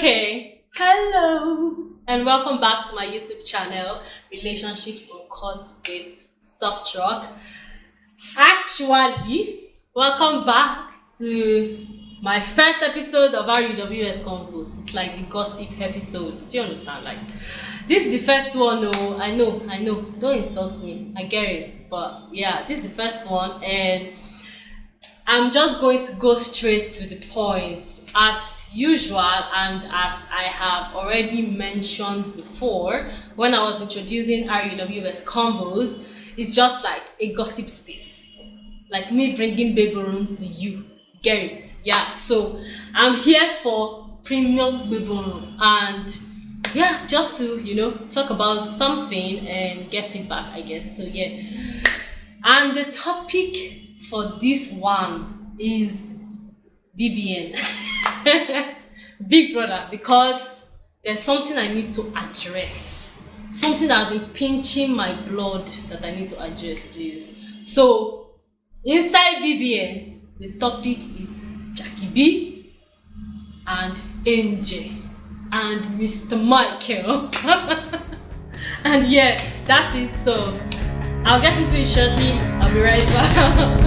Okay, hello and welcome back to my YouTube channel, Relationships Uncut with Softrock. Actually, welcome back to my first episode of RUWS CONVOS. It's like the gossip episodes. Do you understand? Like, this is the first one. No, I know. Don't insult me. I get it. But yeah, this is the first one, and I'm just going to go straight to the point as usual, and as I have already mentioned before when I was introducing RUWS CONVOS, it's just like a gossip space, like me bringing Baby to you. Get it? Yeah, so I'm here for premium Baby, and yeah, just to talk about something and get feedback, I guess. So yeah, and the topic for this one is BBN. Big brother, because there's something I need to address, something that has been pinching my blood that I need to address, please. So inside BBN, the topic is Jackie B and Angel and Mr. Michael. And yeah, that's it. So I'll get into it shortly. I'll be right back.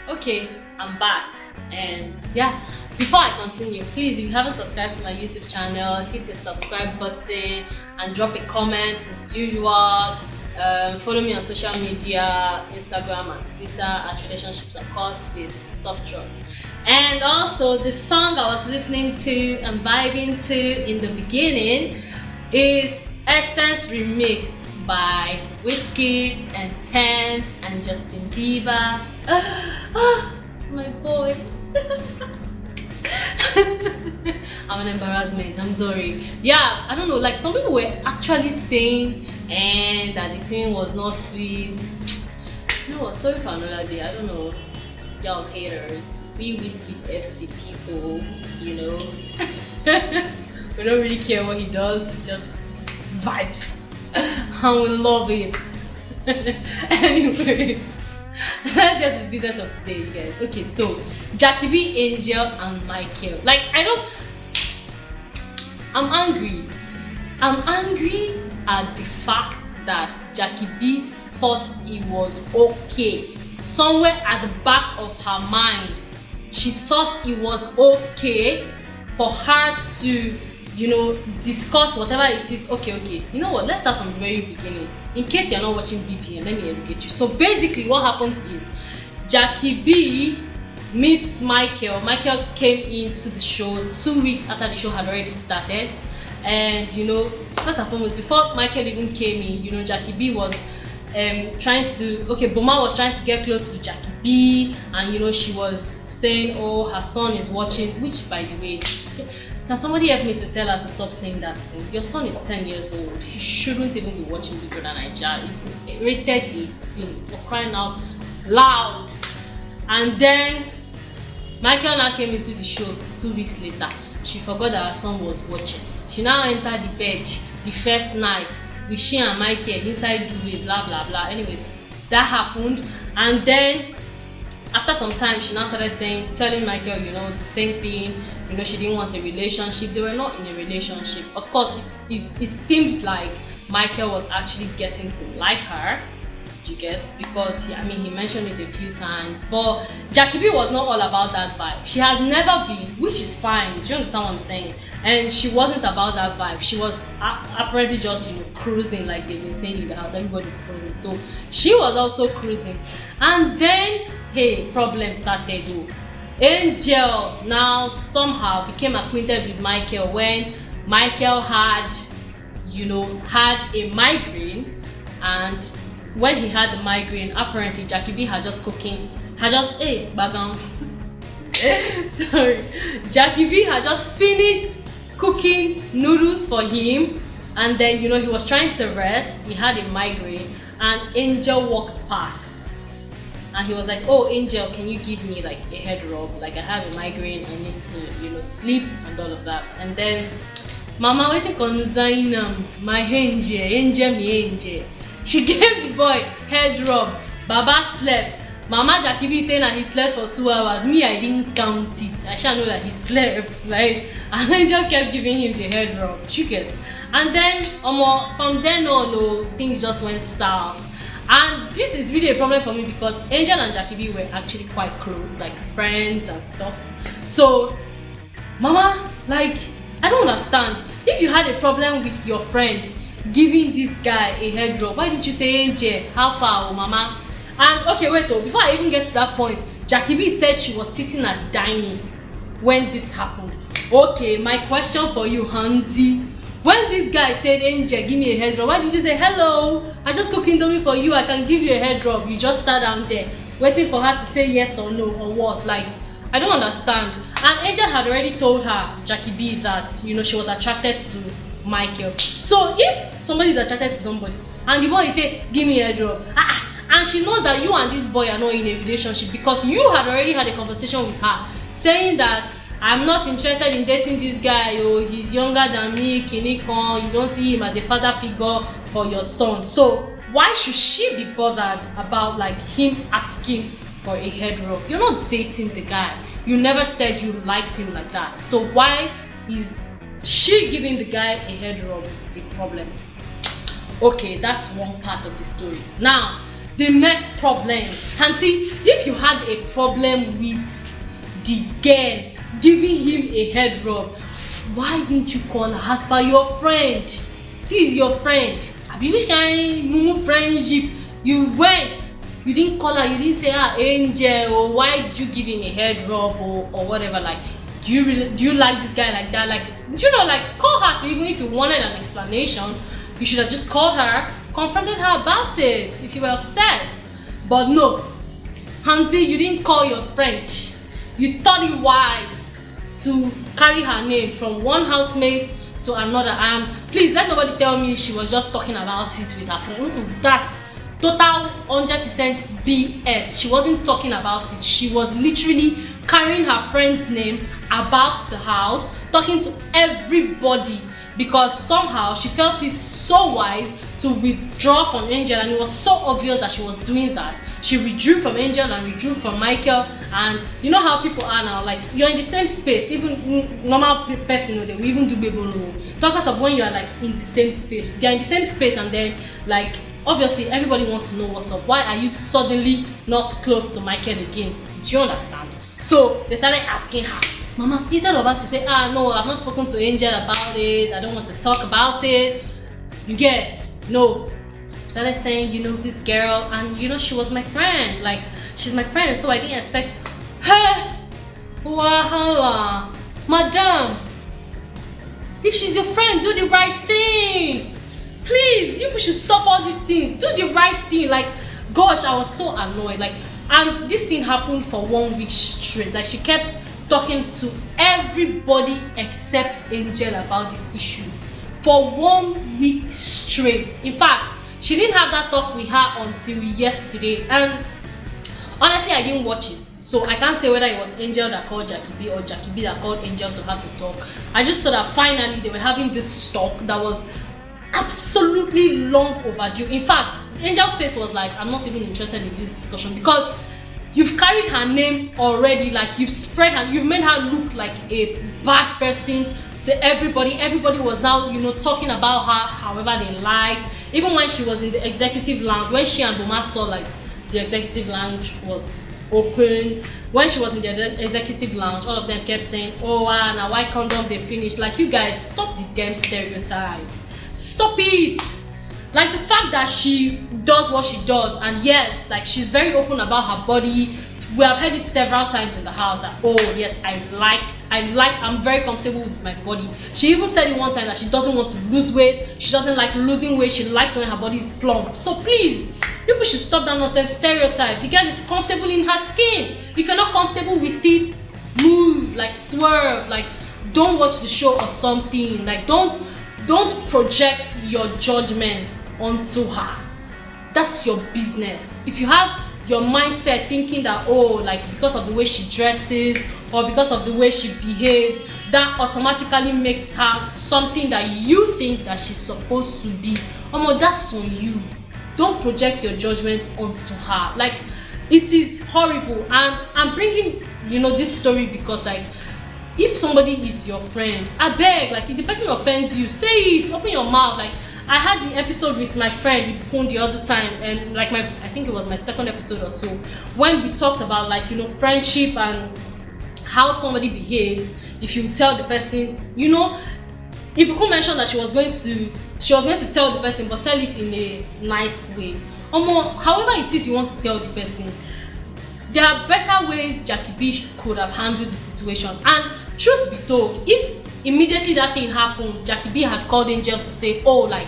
Okay, I'm back, and yeah, before I continue, please, if you haven't subscribed to my YouTube channel, hit the subscribe button and drop a comment as usual. Follow me on social media, Instagram and Twitter at relationshipsuncutwithsoftrock. And also, the song I was listening to and vibing to in the beginning is Essence Remix by Wizkid and Thames and Justin Bieber. My boy. I'm an embarrassment, I'm sorry. Yeah, I don't know, like some people were actually saying and that the thing was not sweet. You know what, sorry for another day. I don't know, y'all haters, we Wizkid FC people, we don't really care what he does, he just vibes. And we love it. Anyway, let's get to the business of today, you guys. Okay, so Jackie B, Angel, and Michael. Like, I'm angry. I'm angry at the fact that Jackie B thought it was okay. Somewhere at the back of her mind, she thought it was okay for her to discuss whatever it is. Okay, you know what, let's start from the very beginning. In case you're not watching BBN, let me educate you. So basically what happens is Jackie B meets Michael. Michael came into the show 2 weeks after the show had already started, and first and foremost, before Michael even came in, Jackie B was Boma was trying to get close to Jackie B, and she was saying, oh, her son is watching, which by the way, can somebody help me to tell her to stop saying that thing? Your son is 10 years old. He shouldn't even be watching BBNaija. It's rated 18 for crying out loud. And then Michael now came into the show 2 weeks later. She forgot that her son was watching. She now entered the bed the first night with she and Michael inside the blah blah blah. Anyways, that happened, and then after some time, she now started telling Michael, the same thing. She didn't want a relationship. They were not in a relationship. Of course, if it seemed like Michael was actually getting to like her, you get, because he mentioned it a few times. But Jackie B was not all about that vibe. She has never been, which is fine. Do you understand what I'm saying? And she wasn't about that vibe. She was apparently just cruising, like they've been saying in the house. Everybody's cruising, so she was also cruising. And then, hey, problems started though. Angel now somehow became acquainted with Michael when Michael had a migraine, and when he had the migraine, apparently Jackie B Jackie B had just finished cooking noodles for him, and then he was trying to rest. He had a migraine, and Angel walked past. And he was like, oh, Angel, can you give me like a head rub? Like, I have a migraine, I need to, sleep and all of that. And then Mama waiting concern my angel me angel. She gave the boy head rub. Baba slept. Mama Jackie B saying that he slept for 2 hours. Me, I didn't count it. I shall know that he slept. Like, and Angel kept giving him the head rub. Chicken. And then from then on, things just went south. And this is really a problem for me because Angel and Jackie B were actually quite close, like friends and stuff. So, Mama, like, I don't understand. If you had a problem with your friend giving this guy a head rub, why didn't you say, Angel, how far, Mama? And okay, wait though, before I even get to that point, Jackie B said she was sitting at the dining when this happened. Okay, my question for you, Handy. When this guy said, Angel, give me a head rub, why did you say, hello, I just cooked indomie for you, I can give you a head rub? You just sat down there waiting for her to say yes or no or what? Like, I don't understand. And Angel had already told her, Jackie B, that, she was attracted to Michael. So if somebody is attracted to somebody and the boy say, give me a head rub, and she knows that you and this boy are not in a relationship because you had already had a conversation with her saying that I'm not interested in dating this guy, he's younger than me, Kinikon, you don't see him as a father figure for your son. So why should she be bothered about like him asking for a head rub? You're not dating the guy. You never said you liked him like that. So why is she giving the guy a head rub a problem? Okay, that's one part of the story. Now, the next problem. Auntie, if you had a problem with the girl giving him a head rub, why didn't you call her as per your friend? This is your friend. Abi which kind mumu friendship? You went, you didn't call her, you didn't say Angel, or why did you give him a head rub or whatever? Like, do you like this guy like that? Like, like call her to, even if you wanted an explanation, you should have just called her, confronted her about it if you were upset. But no, Auntie, you didn't call your friend. You thought it wise to carry her name from one housemate to another, and please let nobody tell me she was just talking about it with her friend. That's total 100% BS. She wasn't talking about it. She was literally carrying her friend's name about the house, talking to everybody, because somehow she felt it so wise to withdraw from Angel, and it was so obvious that she was doing that. She withdrew from Angel and withdrew from Michael, and you know how people are now, like you're in the same space, even normal person, they will even do baby no. Talk about when you are like in the same space, they're in the same space, and then like obviously everybody wants to know what's up. Why are you suddenly not close to Michael again? Do you understand? So they started asking her, Mama, instead of her to say, no, I've not spoken to Angel about it, I don't want to talk about it, you get, no. Started saying, this girl, and she was my friend, like she's my friend, so I didn't expect. Hey, wahala, madam, if she's your friend, do the right thing. Please, you should stop all these things. Do the right thing. Like, gosh, I was so annoyed. Like, and this thing happened for 1 week straight. Like, she kept talking to everybody except Angel about this issue for 1 week straight. In fact, she didn't have that talk with her until yesterday, and honestly I didn't watch it, so I can't say whether it was Angel that called Jackie B or Jackie B that called Angel to have the talk. I just saw that finally they were having this talk that was absolutely long overdue. In fact, Angel's face was like, I'm not even interested in this discussion, because you've carried her name already, like you've spread her, you've made her look like a bad person to everybody. Everybody was now, talking about her however they liked. Even when she was in the executive lounge, when she and Boma saw like the executive lounge was open, when she was in the executive lounge, all of them kept saying, now why condom they finished? Like, you guys, stop the damn stereotype. Stop it. Like, the fact that she does what she does, and yes, like she's very open about her body. We have heard it several times in the house that, yes, I'm very comfortable with my body. She even said it one time that she doesn't want to lose weight. She doesn't like losing weight. She likes when her body is plump. So please, people should stop that nonsense stereotype. The girl is comfortable in her skin. If you're not comfortable with it, move, like swerve, like don't watch the show or something. Like don't project your judgment onto her. That's your business. If you have your mindset thinking that, like because of the way she dresses or because of the way she behaves, that automatically makes her something that you think that she's supposed to be. That's on you. Don't project your judgment onto her. Like, it is horrible. And I'm bringing, this story because, like, if somebody is your friend, I beg, like, if the person offends you, say it, open your mouth. Like, I had the episode with my friend the other time, and like I think it was my second episode or so, when we talked about, like, friendship and how somebody behaves. If you tell the person, Ibuku mentioned that she was going to tell the person, but tell it in a nice way. However it is you want to tell the person, there are better ways Jackie B could have handled the situation. And truth be told, if immediately that thing happened, Jackie B had called Angel to say, oh, like,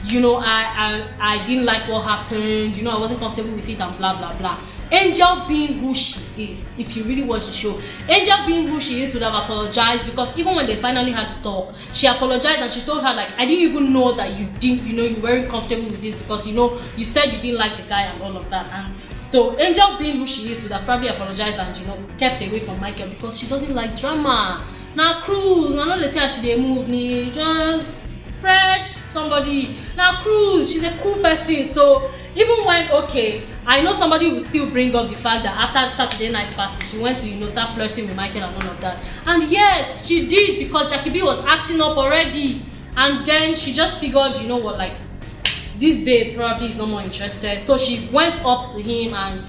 I didn't like what happened, I wasn't comfortable with it and blah blah blah. Angel being who she is, if you really watch the show, Angel being who she is would have apologized, because even when they finally had to talk, she apologized and she told her, like, I didn't even know that you didn't, you weren't comfortable with this, because you said you didn't like the guy and all of that. And so Angel being who she is would have probably apologized and kept away from Michael, because she doesn't like drama. Now Cruz, I know they say how she dey move ni, just fresh somebody. Now Cruz, she's a cool person. So even when, okay, I know somebody will still bring up the fact that after Saturday night party, she went to start flirting with Michael and all of that. And yes, she did, because Jackie B was acting up already. And then she just figured, like, this babe probably is no more interested. So she went up to him and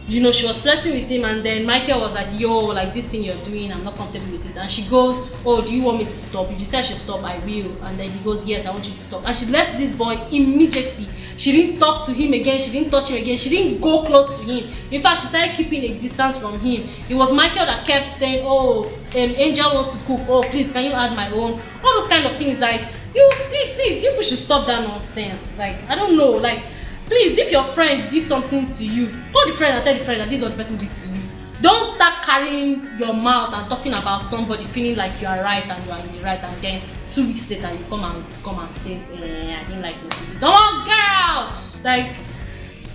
she was flirting with him, and then Michael was like, yo, like, this thing you're doing, I'm not comfortable with it. And she goes, oh, do you want me to stop? If you say I should stop, I will. And then he goes, yes, I want you to stop. And she left this boy immediately. She didn't talk to him again, she didn't touch him again, she didn't go close to him. In fact, she started keeping a distance from him. It was Michael that kept saying, oh, Angel wants to cook, oh, please, can you add my own? All those kind of things. Like, please, you should stop that nonsense. Like, I don't know, like, please, if your friend did something to you, call the friend and tell the friend that this is what the person did to you. Don't start carrying your mouth and talking about somebody feeling like you are right and you are in the right, and then 2 weeks later you come and say, I didn't like what you did. Don't get out! Like,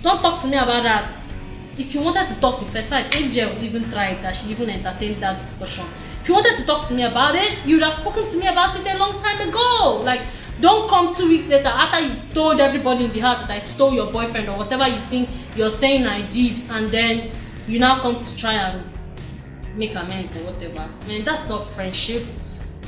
don't talk to me about that. If you wanted to talk the first fight, Angel even tried that, she even entertained that discussion. If you wanted to talk to me about it, you would have spoken to me about it a long time ago. Like, don't come 2 weeks later after you told everybody in the house that I stole your boyfriend or whatever you think you're saying I did, and then you now come to try and make amends or whatever. Man, that's not friendship.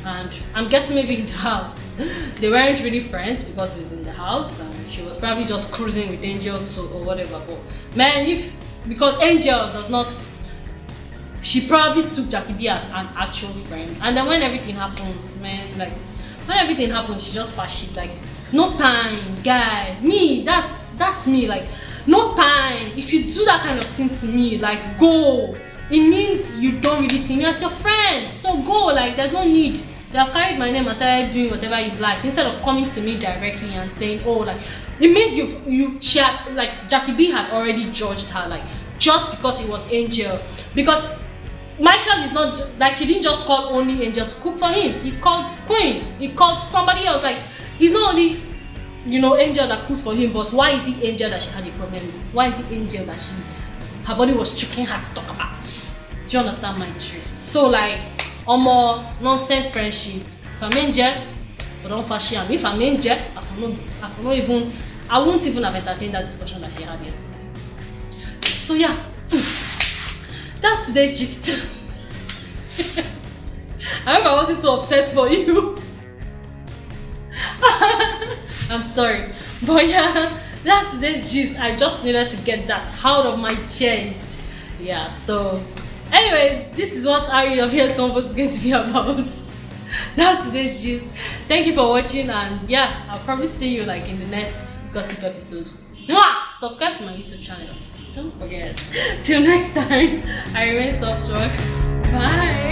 And I'm guessing maybe in the house they weren't really friends, because it's in the house and she was probably just cruising with Angel or whatever. But man, because Angel does not, she probably took Jackie B as an actual friend. And then when everything happens, man, like, when everything happens, she just fast shit, like, no time, guy. Me, that's me, like, no time. If you do that kind of thing to me, like, go. It means you don't really see me as your friend. So go, like, there's no need. They have carried my name and started doing whatever you like, instead of coming to me directly and saying, oh, like, it means like, Jackie B had already judged her, like, just because it was Angel. Because Michael is not, like, he didn't just call only Angel to cook for him. He called Queen. He called somebody else. Like, it's not only, Angel that cooked for him, but why is it Angel that she had a problem with? Why is it Angel that her body was choking her to talk about? Do you understand my drift? So, like, nonsense friendship. If I'm Angel, I don't fashion. If I'm Angel, I won't even have entertained that discussion that she had yesterday. So yeah. That's today's gist. I hope I wasn't too upset for you. I'm sorry. But yeah, that's today's gist. I just needed to get that out of my chest. Yeah, so anyways, this is what RUWS CONVOS is going to be about. That's today's gist. Thank you for watching, and yeah, I'll probably see you like in the next gossip episode. Mwah! Subscribe to my YouTube channel. Don't forget. Till next time, I remain Softrock. Bye.